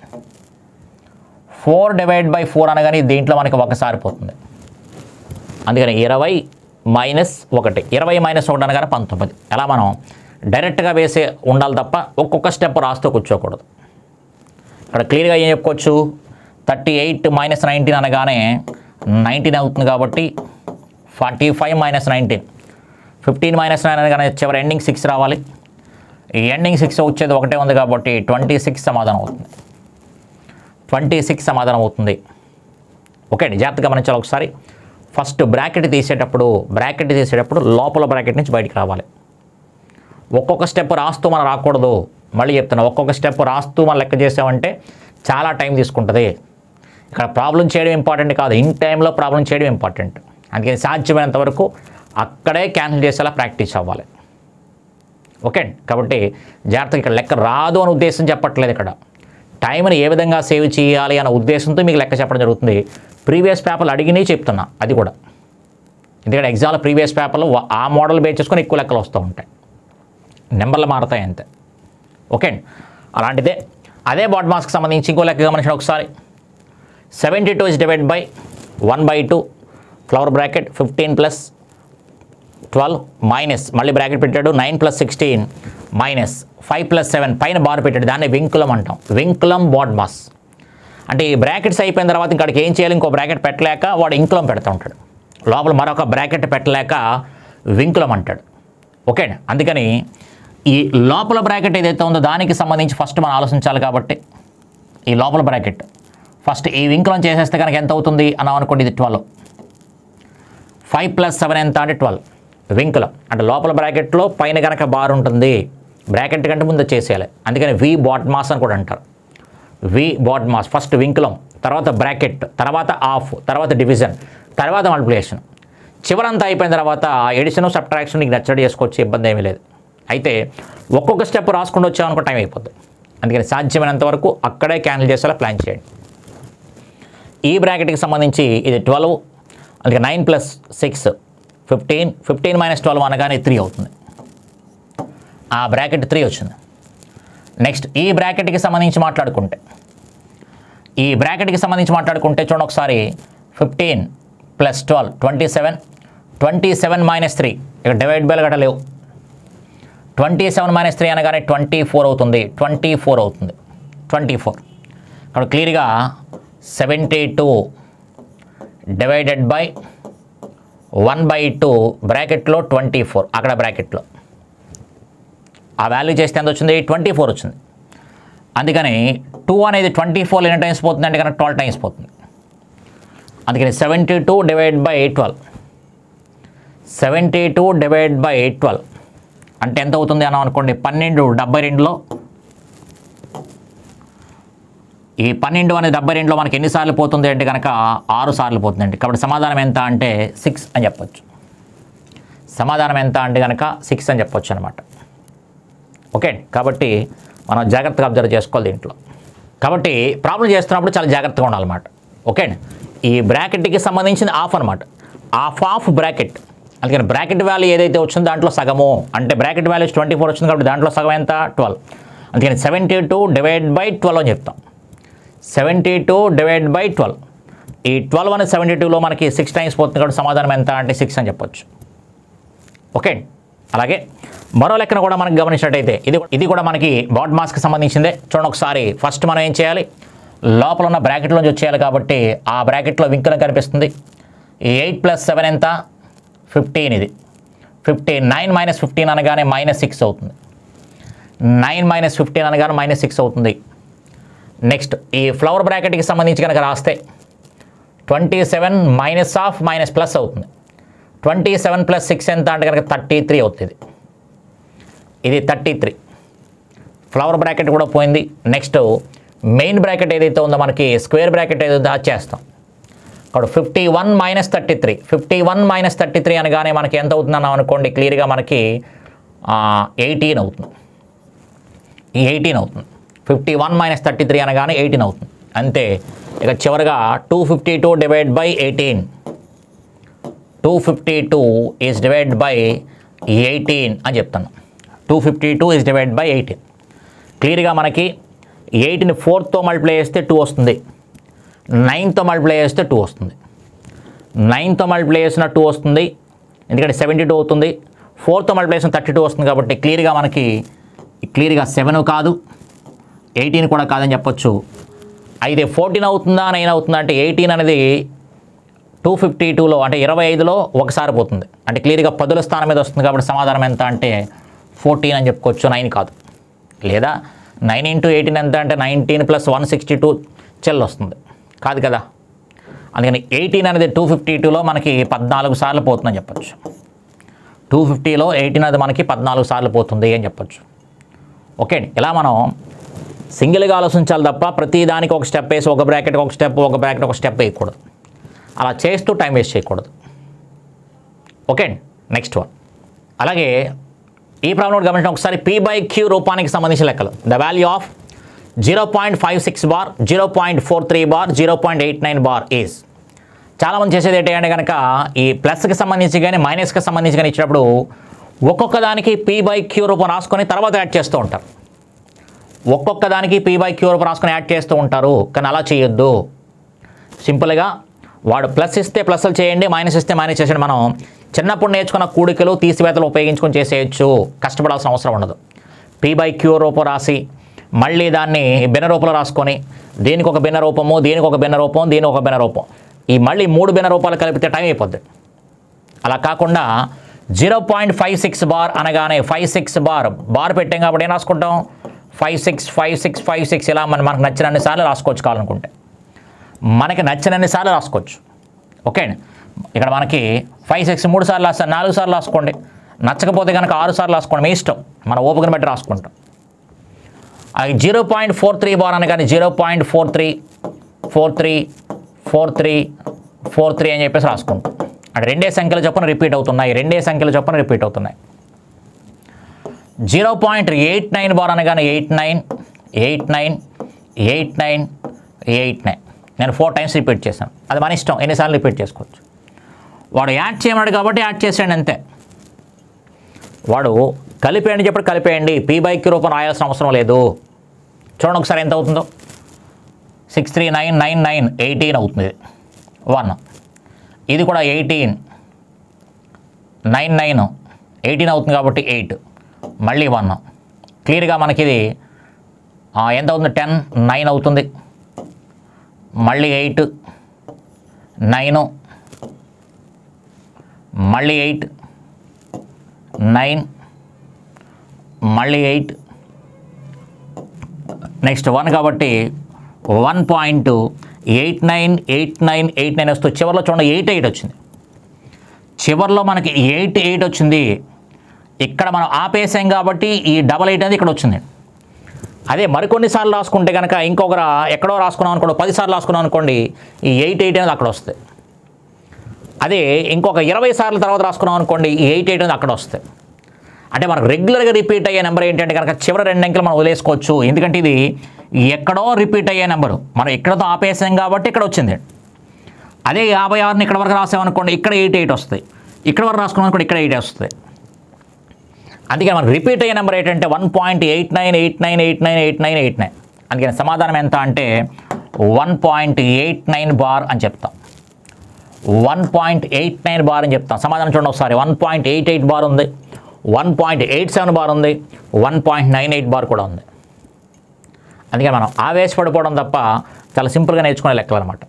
4 డివైడ్ బై 4 అనగానే దీంట్లో మనకి ఒకసారి పోతుంది. అందుకని 20 - 1, 20 - 1 అనగానే 19. ఎలా మనం డైరెక్ట్గా వేసే ఉండాలి తప్ప ఒక్కొక్క స్టెప్ రాస్తూ కూర్చోకూడదు. ఇక్కడ క్లియర్గా ఏం చెప్పుకోవచ్చు, 38 - 19 అనగానే 19 అవుతుంది కాబట్టి 45 - 19, 15 - 9 అనగానే చివరి ఎండింగ్ 6 రావాలి. ఈ ఎండింగ్ 6 వచ్చేది ఒకటే ఉంది కాబట్టి 26 సమాధానం అవుతుంది. 26 సమాధానం అవుతుంది. ఓకే అండి, జాగ్రత్తగా గమనించాలి. ఒకసారి ఫస్ట్ బ్రాకెట్ తీసేటప్పుడు లోపల బ్రాకెట్ నుంచి బయటికి రావాలి. ఒక్కొక్క స్టెప్ రాస్తూ మనం రాకూడదు. మళ్ళీ చెప్తున్నా, ఒక్కొక్క స్టెప్ రాస్తూ మనం లెక్క చేసామంటే చాలా టైం తీసుకుంటుంది. ఇక్కడ ప్రాబ్లం చేయడం ఇంపార్టెంట్ కాదు, ఇన్ టైంలో ప్రాబ్లం చేయడం ఇంపార్టెంట్. అందుకని సాధ్యమైనంత వరకు అక్కడే క్యాన్సిల్ చేసేలా ప్రాక్టీస్ అవ్వాలి. ఓకే, కాబట్టి జాగ్రత్తగా ఇక్కడ లెక్క రాదు అని ఉద్దేశం చెప్పట్లేదు. ఇక్కడ టైంని ఏ విధంగా సేవ్ చేయాలి అనే ఉద్దేశంతో మీకు లెక్క చెప్పడం జరుగుతుంది. ప్రీవియస్ పేపర్లు అడిగినవి చెప్తున్నా, అది కూడా ఎందుకంటే ఎగ్జామ్లో ప్రీవియస్ పేపర్లో ఆ మోడల్ బేస్ చేసుకొని ఎక్కువ లెక్కలు వస్తూ ఉంటాయి, నెంబర్లు మారుతాయి అంతే. ఓకే, అలాంటిదే అదే బాడ్ మాస్కి సంబంధించి ఇంకో లెక్క గమనించండి ఒకసారి. 72 is divided by 1/2 flower bracket 15 + 12 minus మళ్ళీ బ్రాకెట్ పెట్టాడు 9 + 16 మైనస్ 5 + 7 పైన బార్ పెట్టాడు. దాన్ని వింకులం అంటాం. వింకులం బాడ్ మాస్ అంటే ఈ బ్రాకెట్స్ అయిపోయిన తర్వాత ఇంకాడికి ఏం చేయాలి, ఇంకో బ్రాకెట్ పెట్టలేక వాడు ఇంకులం పెడతా ఉంటాడు. లోపల మరొక బ్రాకెట్ పెట్టలేక వింకులం అంటాడు. ఓకే, అందుకని ఈ లోపల బ్రాకెట్ ఏదైతే ఉందో దానికి సంబంధించి ఫస్ట్ మనం ఆలోచించాలి. కాబట్టి ఈ లోపల బ్రాకెట్ ఫస్ట్ ఈ వింకులం చేసేస్తే కనుక ఎంత అవుతుంది అన్నాం అనుకోండి, ఇది 12. 5 + 7 ఎంత అంటే 12 వింకులం. అంటే లోపల బ్రాకెట్లో పైన కనుక బార్ ఉంటుంది, బ్రాకెట్ కంటే ముందు చేసేయాలి. అందుకని వి బాడ్ మాస్ అని కూడా అంటారు. వి బాడ్ మాస్ ఫస్ట్ వింకులం, తర్వాత బ్రాకెట్, తర్వాత ఆఫ్, తర్వాత డివిజన్, తర్వాత మల్టిప్లికేషన్. చివరంతా అయిపోయిన తర్వాత ఎడిషన్ సబ్ట్రాక్షన్ నీకు నచ్చడం చేసుకోవచ్చు, ఇబ్బంది ఏమీ లేదు. అయితే ఒక్కొక్క స్టెప్ రాసుకుంటూ వచ్చామనుకో టైం అయిపోతుంది. అందుకని సాధ్యమైనంత వరకు అక్కడే క్యాన్సిల్ చేసేలా ప్లాన్ చేయండి. ఈ బ్రాకెట్కి సంబంధించి ఇది 12, అందుకే 9 + 6 15, 15 - 12 అనగానే 3 అవుతుంది. ఆ బ్రాకెట్ 3 వచ్చింది. నెక్స్ట్ ఈ బ్రాకెట్కి సంబంధించి మాట్లాడుకుంటే చూడండి ఒకసారి 15 + 12 27, 27 - 3 ఇక్కడ డివైడ్ బై గట్ట లేవు. 27 - 3 అనగానే 24 అవుతుంది. 24 అవుతుంది. 24 ఇక్కడ క్లియర్గా 72 డివైడెడ్ బై 1/2 బ్రాకెట్లో 24 అక్కడ బ్రాకెట్లో ఆ వాల్యూ చేస్తే ఎంత వచ్చింది, 24 వచ్చింది. అందుకని 2 అనేది 24 ఎన్ని టైమ్స్ పోతుంది అంటే కనుక 12 టైమ్స్ పోతుంది. అందుకని 72 డివైడ్ బై 12, 72 డివైడ్ బై 12 అంటే ఎంత అవుతుంది అన్నాం అనుకోండి, 12 72లో ఈ 12 అనేది 72లో మనకి ఎన్నిసార్లు పోతుంది అంటే కనుక 6 సార్లు పోతుందండి. కాబట్టి సమాధానం ఎంత అంటే 6 అని చెప్పొచ్చు. సమాధానం ఎంత అంటే కనుక 6 అని చెప్పొచ్చు అనమాట. ఓకే, కాబట్టి మనం జాగ్రత్తగా అబ్జర్వ్ చేసుకోవాలి దీంట్లో. కాబట్టి ప్రాబ్లం చేస్తున్నప్పుడు చాలా జాగ్రత్తగా ఉండాలన్నమాట. ఓకే, ఈ బ్రాకెట్కి సంబంధించిన ఆఫ్ అనమాట. ఆఫ్ బ్రాకెట్, అందుకని బ్రాకెట్ వాల్యూ ఏదైతే వచ్చిందో దాంట్లో సగము, అంటే బ్రాకెట్ వాల్యూ 24 వచ్చింది కాబట్టి దాంట్లో సగం ఎంత 12. అందుకని 72 డివైడ్ బై 12 అని చెప్తాం. 72 డివైడ్ బై 12, ఈ 12 అనేది 72లో మనకి 6 టైమ్స్ పోతుంది కాబట్టి సమాధానం ఎంత అంటే 6 అని చెప్పొచ్చు. ఓకే, అలాగే మరో లెక్కన కూడా మనకి గమనించినట్టయితే ఇది కూడా మనకి బాడ్ మాస్కి సంబంధించిందే. చూడండి ఒకసారి. ఫస్ట్ మనం ఏం చేయాలి, లోపల ఉన్న బ్రాకెట్లోంచి వచ్చేయాలి కాబట్టి ఆ బ్రాకెట్లో వింకులం కనిపిస్తుంది. 8 + 7 ఎంత 15, ఇది 15. 9 - 15 అనగానే -6 అవుతుంది. 9 - 15 అనగానే -6 అవుతుంది. నెక్స్ట్ ఈ ఫ్లవర్ బ్రాకెట్కి సంబంధించి కనుక రాస్తే 27 మైనస్ ఆఫ్ మైనస్ ప్లస్ అవుతుంది. 27 + 6 ఎంత అంటే కనుక 33 అవుతుంది. ఇది 33. ఫ్లవర్ బ్రాకెట్ కూడా పోయింది. నెక్స్ట్ మెయిన్ బ్రాకెట్ ఏదైతే ఉందో మనకి స్క్వేర్ బ్రాకెట్ ఏదైతే అది చేస్తాం. ఇక్కడ 51 - 33, 51 - 33 అనగానే మనకి ఎంత అవుతుందన్నాం అనుకోండి, క్లియర్గా మనకి 18 అవుతుంది. ఈ 18 అవుతుంది. 51 - 33 అనగానే 18 అవుతుంది. అంతే. ఇక చివరిగా 252 divide by 18, 252 is divide by 18 అని చెప్తాను. 252 ఈజ్ డివైడ్ బై 18. క్లియర్గా మనకి 8ని 4తో మల్టిప్లై చేస్తే 2 వస్తుంది. 9తో మల్టిప్లై చేస్తే 2 వస్తుంది. 9తో మల్టిప్లై చేసిన 2 వస్తుంది, ఎందుకంటే 72 అవుతుంది. 4తో మల్టిప్లై చేసిన 32 వస్తుంది. కాబట్టి క్లియర్గా మనకి 7 కాదు, 18 కూడా కాదని చెప్పొచ్చు. అయితే 14 అవుతుందా 9 అవుతుందా అంటే 18 అనేది 252లో అంటే 25లో ఒకసారి పోతుంది. అంటే క్లియర్గా 10ల స్థానం మీద వస్తుంది. కాబట్టి సమాధానం ఎంత అంటే 14 అని చెప్పుకోవచ్చు, 9 కాదు. లేదా 9 × 18 ఎంత అంటే 19 + 162 చెల్లు వస్తుంది, కాదు కదా. అందుకని 18 అనేది 252లో మనకి 14 సార్లు పోతుందని చెప్పొచ్చు. 250లో 18 అనేది మనకి 14 సార్లు పోతుంది అని చెప్పొచ్చు. ఓకే, ఇలా మనం సింగిల్గా ఆలోచించాలి తప్ప ప్రతి దానికి ఒక స్టెప్ వేసి ఒక బ్రాకెట్ ఒక స్టెప్, ఒక బ్రాకెట్ ఒక స్టెప్ వేయకూడదు. అలా చేస్తూ టైం వేస్ట్ చేయకూడదు. Okay, next one. అలాగే ఈ ప్రాబ్లం గమనించిన ఒకసారి P/Q రూపానికి సంబంధించిన లెక్కలు. The value of 0.56 bar, 0.43 bar, 0.89 bar is. చాలామంది చేసేది ఏంటంటే కనుక ఈ ప్లస్కి సంబంధించి కానీ మైనస్కి సంబంధించి కానీ ఇచ్చినప్పుడు ఒక్కొక్క దానికి P/Q రూపం రాసుకొని తర్వాత యాడ్ చేస్తూ ఉంటారు. ఒక్కొక్క దానికి P/Q రూపం రాసుకొని యాడ్ చేస్తూ ఉంటారు. కానీ అలా చేయొద్దు. సింపుల్గా వాడు ప్లస్ ఇస్తే ప్లస్లు చేయండి, మైనస్ ఇస్తే మైనస్ చేసేయండి. మనం చిన్నప్పుడు నేర్చుకున్న కూడికలు తీసివేతలు ఉపయోగించుకొని చేసేయచ్చు, కష్టపడాల్సిన అవసరం ఉండదు. P/Q రూపం రాసి మళ్ళీ దాన్ని భిన్న రూపంలో రాసుకొని దీనికి ఒక భిన్న రూపము, దీనికి ఒక భిన్న రూపం, దీనికి ఒక భిన్న రూపం, ఈ మళ్ళీ 3 భిన్న రూపాలు కలిపితే టైం అయిపోద్ది. అలా కాకుండా 0.56 బార్ అనగానే 56 బార్ పెట్టాం కాబట్టి ఏం రాసుకుంటాం, 56 ఇలా మనకు నచ్చినన్ని సార్లు రాసుకోవచ్చు. కావాలనుకుంటే మనకి నచ్చినన్ని సార్లు రాసుకోవచ్చు. ఓకే అండి. ఇక్కడ మనకి 56 3 సార్లు రాస్తాను, 4 సార్లు రాసుకోండి. నచ్చకపోతే కనుక 6 సార్లు రాసుకోండి, మీ ఇష్టం, మన ఓపికను బట్టి రాసుకుంటాం. అది 0.43 బార్ అనగానే 0.43 అని చెప్పేసి రాసుకుంటాం. అంటే రెండే సంఖ్యల చొప్పున రిపీట్ అవుతున్నాయి. 0.89 బార్ అనగానే 89. నేను 4 టైమ్స్ రిపీట్ చేశాను. అది మన ఇష్టం, ఎన్నిసార్లు రిపీట్ చేసుకోవచ్చు. వాడు యాడ్ చేయమన్నాడు కాబట్టి యాడ్ చేసేయండి అంతే. వాడు కలిపేయండి చెప్పి కలిపేయండి, P/Q రూపం రాయాల్సిన అవసరం లేదు. చూడండి ఒకసారి ఎంత అవుతుందో, 6 3 9 9 9 18 అవుతుంది. 1 ఇది కూడా 18 9 9 18 అవుతుంది కాబట్టి 8 మళ్ళీ 1. క్లియర్గా మనకి ఇది ఎంత అవుతుంది, 10 9 అవుతుంది. మళ్ళీ 8 9 మళ్ళీ 8 9 మళ్ళీ 8 నెక్స్ట్ 1 కాబట్టి 1.89 వస్తూ చివరిలో చూడండి 88 వచ్చింది. చివరిలో మనకి 88 వచ్చింది. ఇక్కడ మనం ఆపేసాం కాబట్టి ఈ 88 అనేది ఇక్కడ వచ్చింది. అదే మరికొన్నిసార్లు రాసుకుంటే కనుక ఇంకొకరు ఎక్కడో రాసుకున్నాం అనుకోండి, 10 సార్లు రాసుకున్నాం అనుకోండి, ఈ 88 అనేది అక్కడ వస్తుంది. అదే ఇంకొక 20 సార్లు తర్వాత రాసుకున్నాం అనుకోండి, ఈ 88 అనేది అక్కడ వస్తుంది. అంటే మనకు రెగ్యులర్గా రిపీట్ అయ్యే నెంబర్ ఏంటంటే కనుక చివరి 2 అంకెలు మనం వదిలేసుకోవచ్చు. ఎందుకంటే ఇది ఎక్కడో రిపీట్ అయ్యే నెంబరు, మనం ఎక్కడతో ఆపేసాం కాబట్టి ఇక్కడ వచ్చింది. అదే 56ని ఇక్కడ వరకు రాసామనుకోండి, ఇక్కడ 88 వస్తుంది. ఇక్కడ వరకు రాసుకున్నాం అనుకోండి, ఇక్కడ 8 వస్తుంది. అందుకే మనకు రిపీట్ అయ్యే నెంబర్ ఏంటంటే 1.89. అందుకని సమాధానం ఎంత అంటే 1.89 బార్ అని చెప్తాం. 1.89 బార్ అని చెప్తాం. సమాధానం చూడండి ఒకసారి, 1.88 బార్ ఉంది, 1.87 బార్ ఉంది, 1.98 బార్ కూడా ఉంది. అందుకే మనం ఆవేశపడిపోవడం తప్ప చాలా సింపుల్గా నేర్చుకునే లెక్కలు అనమాట.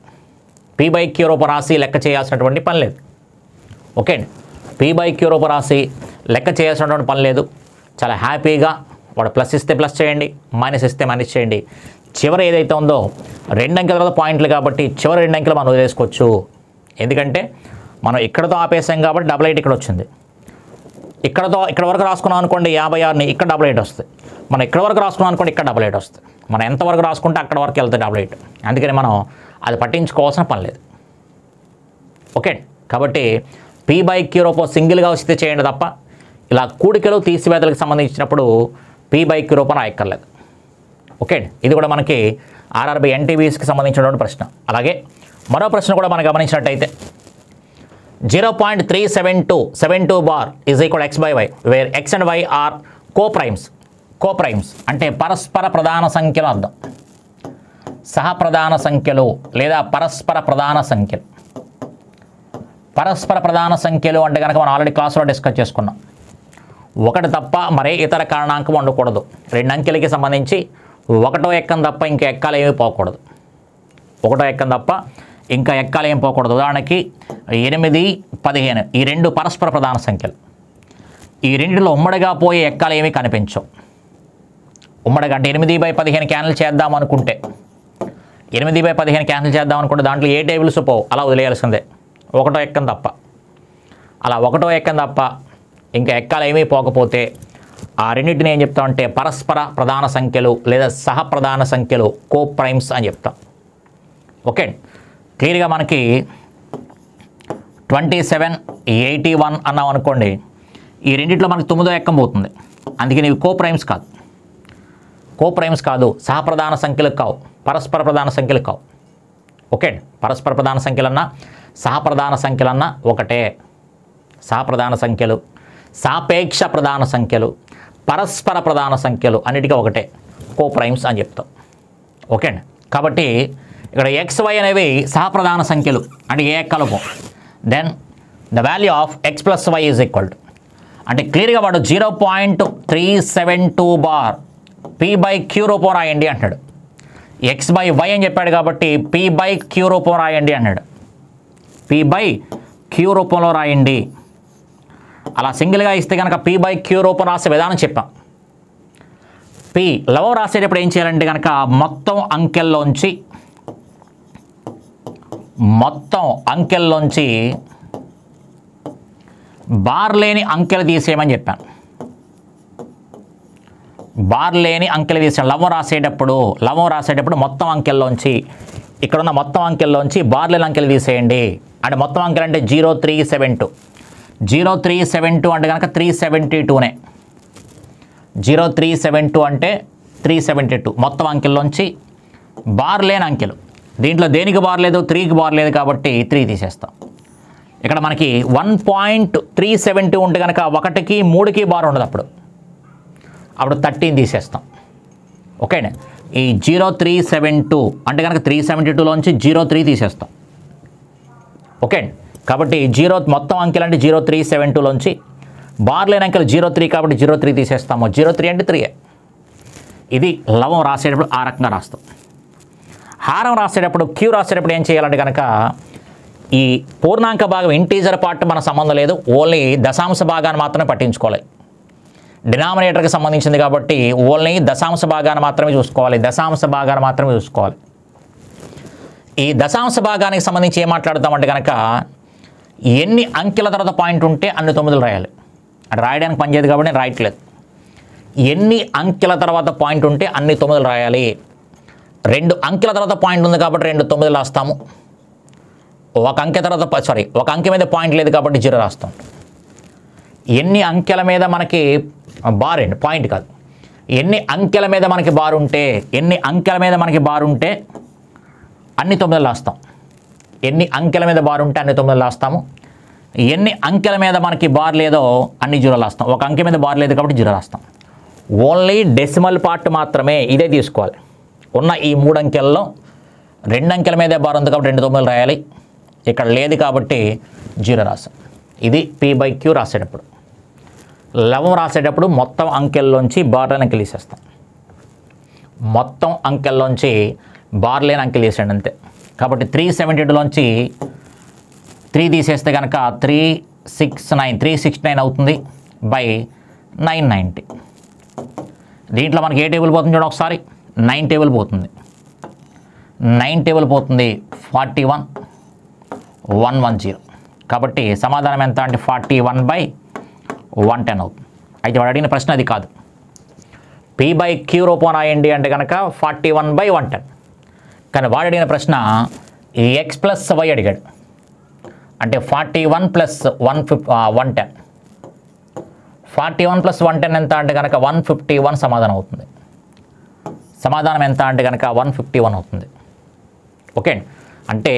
P/Q రూపం రాసి లెక్క చేయాల్సినటువంటి పని లేదు. ఓకే అండి. P/Q రూపం రాసి లెక్క చేయాల్సినటువంటి పని లేదు. చాలా హ్యాపీగా వాడు ప్లస్ ఇస్తే ప్లస్ చేయండి, మైనస్ ఇస్తే మైనస్ చేయండి. చివరి ఏదైతే ఉందో 2 అంకెల తర్వాత పాయింట్లు కాబట్టి చివరి 2 అంకెలు మనం వదిలేసుకోవచ్చు. ఎందుకంటే మనం ఇక్కడతో ఆపేసాం కాబట్టి 88 ఇక్కడ వచ్చింది. ఇక్కడ వరకు రాసుకున్నాం అనుకోండి 56ని, ఇక్కడ 88 వస్తుంది. మనం ఇక్కడ వరకు రాసుకున్నాం అనుకోండి, ఇక్కడ 88 వస్తుంది. మనం ఎంతవరకు రాసుకుంటే అక్కడ వరకు వెళ్తుంది 88. అందుకని మనం అది పట్టించుకోవాల్సిన పని లేదు. ఓకే. కాబట్టి P/Q రూపం సింగిల్గా వస్తే చేయండి తప్ప ఇలా కూడికలు తీసివేతలకు సంబంధించినప్పుడు P/Q రూపం రాయక్కర్లేదు. ఓకే. ఇది కూడా మనకి RRB NTBSకి సంబంధించినటువంటి ప్రశ్న. అలాగే మరో ప్రశ్న కూడా మనం గమనించినట్టయితే 0.372 bar is equal x/y where x and y are coprimes అంటే పరస్పర ప్రధాన సంఖ్యలు అర్థం. సహప్రధాన సంఖ్యలు లేదా పరస్పర ప్రధాన సంఖ్యలు. పరస్పర ప్రధాన సంఖ్యలు అంటే కనుక మనం ఆల్రెడీ క్లాస్లో డిస్కస్ చేసుకున్నాం. ఒకటి తప్ప మరే ఇతర కారణాంకం ఉండకూడదు. 2 అంకెలకి సంబంధించి ఒకటో ఎక్కం తప్ప ఇంకా ఎక్కాలు ఏమీ పోకూడదు. ఒకటో ఎక్కం తప్ప ఇంకా ఎక్కాలు ఏం పోకూడదు. ఉదాహరణకి 8 15 ఈ 2 పరస్పర ప్రధాన సంఖ్యలు. ఈ రెండిలో ఉమ్మడిగా పోయే ఎక్కాలు ఏమీ కనిపించవు. ఉమ్మడిగా అంటే 8/15 క్యాన్సిల్ చేద్దాం అనుకుంటే 8/15 క్యాన్సిల్ చేద్దాం అనుకుంటే దాంట్లో ఏ టేబుల్స్ పోవు, అలా వదిలేయాల్సిందే. ఒకటో ఎక్కం తప్ప, అలా ఒకటో ఎక్కం తప్ప ఇంకా ఎక్కాలు ఏమీ పోకపోతే ఆ రెండింటిని ఏం చెప్తామంటే పరస్పర ప్రధాన సంఖ్యలు లేదా సహప్రధాన సంఖ్యలు, కోప్రైమ్స్ అని చెప్తాం. ఓకే. క్లియర్గా మనకి 27 81 అన్నాం అనుకోండి, ఈ రెండిట్లో మనకి 9వ ఎక్కం పోతుంది. అందుకని ఇవి కోప్రైమ్స్ కాదు, సహప్రధాన సంఖ్యలు కావు, పరస్పర ప్రధాన సంఖ్యలు కావు. ఓకే. పరస్పర ప్రధాన సంఖ్యలన్నా సహప్రధాన సంఖ్యలన్నా ఒకటే. సహప్రధాన సంఖ్యలు, సాపేక్ష ప్రధాన సంఖ్యలు, పరస్పర ప్రధాన సంఖ్యలు అన్నిటికీ ఒకటే, కోప్రైమ్స్ అని చెప్తాం. ఓకే అండి. కాబట్టి ఇక్కడ XY అనేవి సహప్రధాన సంఖ్యలు అంటే ఏ ఎక్కలపో. Then the value of x plus y is equal to, అంటే క్లియర్గా వాడు 0.372 బార్ పీ బై క్యూ రూపం రాయండి అంటున్నాడు. ఎక్స్ బై వై అని చెప్పాడు కాబట్టి పీ బై క్యూ రూపం రాయండి అన్నాడు. పీ బై క్యూ రూపంలో రాయండి. అలా సింగిల్గా ఇస్తే కనుక పీ బై క్యూ రూపం రాసే విధానం చెప్పాం. పీ లవం రాసేటప్పుడు ఏం చేయాలంటే కనుక మొత్తం అంకెల్లోంచి బార్ లేని అంకెలు తీసేయమని చెప్పాను. బార్ లేని అంకెలు తీసాను. లవం రాసేటప్పుడు మొత్తం అంకెల్లోంచి, ఇక్కడున్న మొత్తం అంకెల్లోంచి బార్ లేని అంకెలు తీసేయండి. అంటే మొత్తం అంకెలు అంటే 0372 అంటే కనుక 372నే. 0372 అంటే 372 మొత్తం అంకెల్లోంచి బార్ లేని అంకెలు. దీంట్లో దేనికి బార్ లేదు? 3కి బార్ లేదు కాబట్టి 3 తీసేస్తాం. ఇక్కడ మనకి 1.372 ఉంటే కనుక 1కి 3కి బార్ ఉండదు. అప్పుడు 13 తీసేస్తాం. ఓకేనా? ఈ 0372 అంటే కనుక 372లోంచి 03 తీసేస్తాం. ఓకే, కాబట్టి మొత్తం అంకెలు అంటే 0372లోంచి బార్ లేని అంకెలు 03 కాబట్టి 03 తీసేస్తాము. 03 అంటే 3. ఇది లవం రాసేటప్పుడు ఆ రకంగా రాస్తాం. హారం రాసేటప్పుడు క్యూ రాసేటప్పుడు ఏం చేయాలంటే కనుక ఈ పూర్ణాంక భాగం ఇంటీజర్ పార్ట్ మన సంబంధం లేదు, ఓన్లీ దశాంశ భాగాన్ని మాత్రమే పట్టించుకోవాలి. డినామినేటర్కి సంబంధించింది కాబట్టి ఓన్లీ దశాంశ భాగాన్ని మాత్రమే చూసుకోవాలి. ఈ దశాంశ భాగానికి సంబంధించి ఏం మాట్లాడుతామంటే కనుక ఎన్ని అంకెల తర్వాత పాయింట్ ఉంటే అన్ని 9 రాయాలి. అది రాయడానికి పనిచేయదు కాబట్టి నేను రాయట్లేదు. ఎన్ని అంకెల తర్వాత పాయింట్ ఉంటే అన్ని 9 రాయాలి. 2 అంకెల తర్వాత పాయింట్ ఉంది కాబట్టి 2 9 రాస్తాము. ఒక అంకె మీద పాయింట్ లేదు కాబట్టి 0 రాస్తాం. ఎన్ని అంకెల మీద మనకి బార్ అండి, పాయింట్ కాదు. ఎన్ని అంకెల మీద మనకి బార్ ఉంటే అన్ని 9 రాస్తాం. ఎన్ని అంకెల మీద బార్ ఉంటే అన్ని 9 రాస్తాము. ఎన్ని అంకెల మీద మనకి బార్ లేదో అన్ని 0 రాస్తాం. ఒక అంకె మీద బార్ లేదు కాబట్టి 0 రాస్తాం. ఓన్లీ డెసిమల్ పార్ట్ మాత్రమే ఇదే తీసుకోవాలి. ఉన్న ఈ 3 అంకెల్లో 2 అంకెల మీదే బార్ ఉంది కాబట్టి 2 9 రాయాలి. ఇక్కడ లేదు కాబట్టి 0 రాస్తాం. ఇది పీ బై క్యూ రాసేటప్పుడు. లవం రాసేటప్పుడు మొత్తం అంకెల్లోంచి బార్ లేని అంకెలు తీసేస్తాం. మొత్తం అంకెల్లోంచి బార్ లేని అంకెలు తీసేయండి అంతే. కాబట్టి 372లోంచి 3 తీసేస్తే కనుక 369 అవుతుంది బై 990. దీంట్లో మనకి ఏ టేబుల్ పోతుంది చూడండి ఒకసారి. 9 టేబుల్ పోతుంది. 9 టేబుల్ పోతుంది 41,110. కాబట్టి సమాధానం ఎంత అంటే 41/110 అవుతుంది. అయితే వాడు అడిగిన ప్రశ్న అది కాదు. పీ బై క్యూ రూపం రాయండి అంటే కనుక 41/110. కానీ వాడు అడిగిన ప్రశ్న ఎక్స్ ప్లస్ వై అడిగాడు. అంటే 41 + 110. 41 + 110 ఎంత అంటే కనుక 151 సమాధానం అవుతుంది. సమాధానం ఎంత అంటే కనుక 151 అవుతుంది. ఓకే, అంటే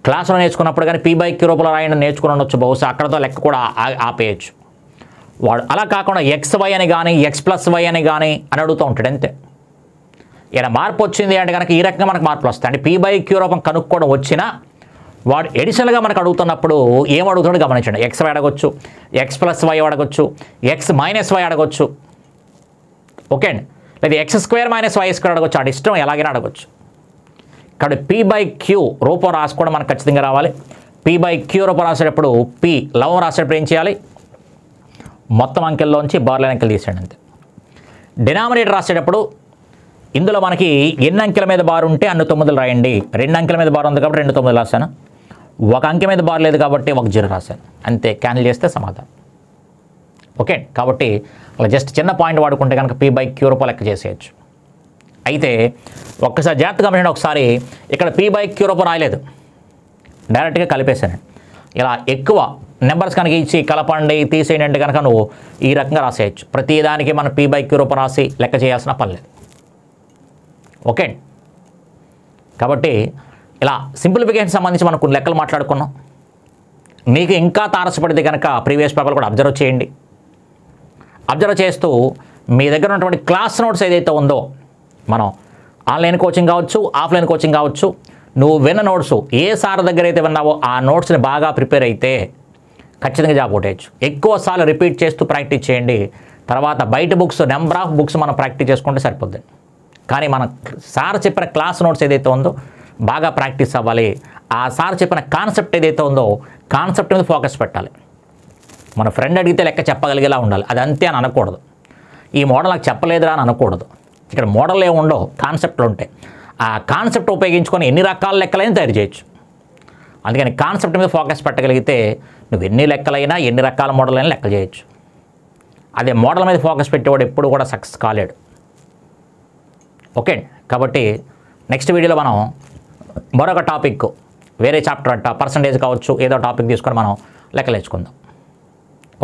క్లాసులో నేర్చుకున్నప్పుడు కానీ పీ బై క్యూ రూపంలో రాయడం నేర్చుకుని ఉండొచ్చు, బహుశా అక్కడతో లెక్క కూడా ఆపేయచ్చు. వాడు అలా కాకుండా ఎక్స్ వై అని కానీ ఎక్స్ ప్లస్ వై అని కానీ అని అడుగుతూ ఉంటాడు అంతే. ఇక్కడ మార్పు వచ్చింది అంటే కనుక ఈ రకంగా మనకు మార్పులు వస్తాయి. అంటే పీ బై క్యూ రూపం కనుక్కోవడం వచ్చినా వాడు ఎడిషనల్గా మనకు అడుగుతున్నప్పుడు ఏం అడుగుతాడో గమనించండి. ఎక్స్ వై అడగొచ్చు, ఎక్స్ ప్లస్ వై అడగొచ్చు, ఎక్స్ మైనస్ వై అడగొచ్చు. ఓకే అండి, లేదా x² - y² అడగొచ్చు. అది ఇష్టం ఎలాగైనా అడగొచ్చు. కాబట్టి పీ బై క్యూ రూపం రాసుకోవడం మనకు ఖచ్చితంగా రావాలి. పీ బై క్యూ రూపం రాసేటప్పుడు పీ లవం రాసేటప్పుడు ఏం చేయాలి? మొత్తం అంకెల్లోంచి బార్లైన అంకెలు తీసేయండి అంతే. డినామినేటర్ రాసేటప్పుడు ఇందులో మనకి ఎన్ని అంకెల మీద బార్ ఉంటే అన్ని 9 రాయండి. 2 అంకెల మీద బార్ ఉంది కాబట్టి 2 9 రాశాను. ఒక అంకె మీద బార్ లేదు కాబట్టి 1 0 రాశాను అంతే. క్యాన్సిల్ చేస్తే సమాధానం. ఓకే, కాబట్టి అలా జస్ట్ చిన్న పాయింట్ వాడుకుంటే కనుక పీ బై క్యూ రూపాయలు లెక్క చేసేయచ్చు. అయితే ఒక్కసారి జాగ్రత్తగా గమనించండి. ఒకసారి ఇక్కడ పీ బై క్యూ రూపం రాయలేదు, డైరెక్ట్గా కలిపేశాను. ఇలా ఎక్కువ నెంబర్స్ కనుక ఇచ్చి కలపండి తీసేయండి అంటే కనుక నువ్వు ఈ రకంగా రాసేయచ్చు. ప్రతిదానికి మనం పీ బై క్యూ రూపం రాసి లెక్క చేయాల్సిన పని లేదు. ఓకే, కాబట్టి ఇలా సింప్లిఫికేషన్ సంబంధించి మనం కొన్ని లెక్కలు మాట్లాడుకున్నాం. మీకు ఇంకా తారసపడితే కనుక ప్రీవియస్ పేపర్లు కూడా అబ్జర్వ్ చేయండి. అబ్జర్వ్ చేస్తూ మీ దగ్గర ఉన్నటువంటి క్లాస్ నోట్స్ ఏదైతే ఉందో, మనం ఆన్లైన్ కోచింగ్ కావచ్చు, ఆఫ్లైన్ కోచింగ్ కావచ్చు, నువ్వు విన్న నోట్స్ ఏ సార్ దగ్గర అయితే విన్నావో ఆ నోట్స్ని బాగా ప్రిపేర్ అయితే ఖచ్చితంగా జాబ్ కొట్టేయచ్చు. ఎక్కువసార్లు రిపీట్ చేస్తూ ప్రాక్టీస్ చేయండి. తర్వాత బయట బుక్స్, నెంబర్ ఆఫ్ బుక్స్ మనం ప్రాక్టీస్ చేసుకుంటే సరిపోద్ది. కానీ మన సార్ చెప్పిన క్లాస్ నోట్స్ ఏదైతే ఉందో బాగా ప్రాక్టీస్ అవ్వాలి. ఆ సార్ చెప్పిన కాన్సెప్ట్ ఏదైతే ఉందో కాన్సెప్ట్ మీద ఫోకస్ పెట్టాలి. మన ఫ్రెండ్ అడిగితే లెక్క చెప్పగలిగేలా ఉండాలి. అది అంతే అని అనకూడదు. ఈ మోడల్ నాకు చెప్పలేదురా అని అనకూడదు. ఇక్కడ మోడల్ ఏమి ఉండవు, కాన్సెప్ట్లు ఉంటాయి. ఆ కాన్సెప్ట్ ఉపయోగించుకొని ఎన్ని రకాల లెక్కలైనా తయారు చేయొచ్చు. అందుకని కాన్సెప్ట్ మీద ఫోకస్ పెట్టగలిగితే నువ్వు ఎన్ని లెక్కలైనా ఎన్ని రకాల మోడల్ అయినా లెక్క చేయొచ్చు. అదే మోడల్ మీద ఫోకస్ పెట్టేవాడు ఎప్పుడు కూడా సక్సెస్ కాలేడు. ఓకే, కాబట్టి నెక్స్ట్ వీడియోలో మనం మరొక టాపిక్, వేరే చాప్టర్ అంట, పర్సంటేజ్ కావచ్చు, ఏదో టాపిక్ తీసుకొని మనం లెక్కలు నేర్చుకుందాం.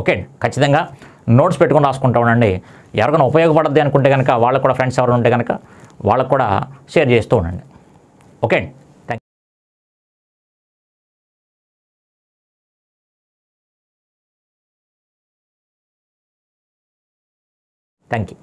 ఓకే, ఖచ్చితంగా నోట్స్ పెట్టుకొని రాసుకుంటా ఉండండి. ఎవరికైనా ఉపయోగపడద్ది అనుకుంటే కనుక వాళ్ళకు కూడా ఫ్రెండ్స్ ఎవరు ఉంటే కనుక వాళ్ళకు కూడా షేర్ చేస్తూ ఉండండి. Okay, thank you.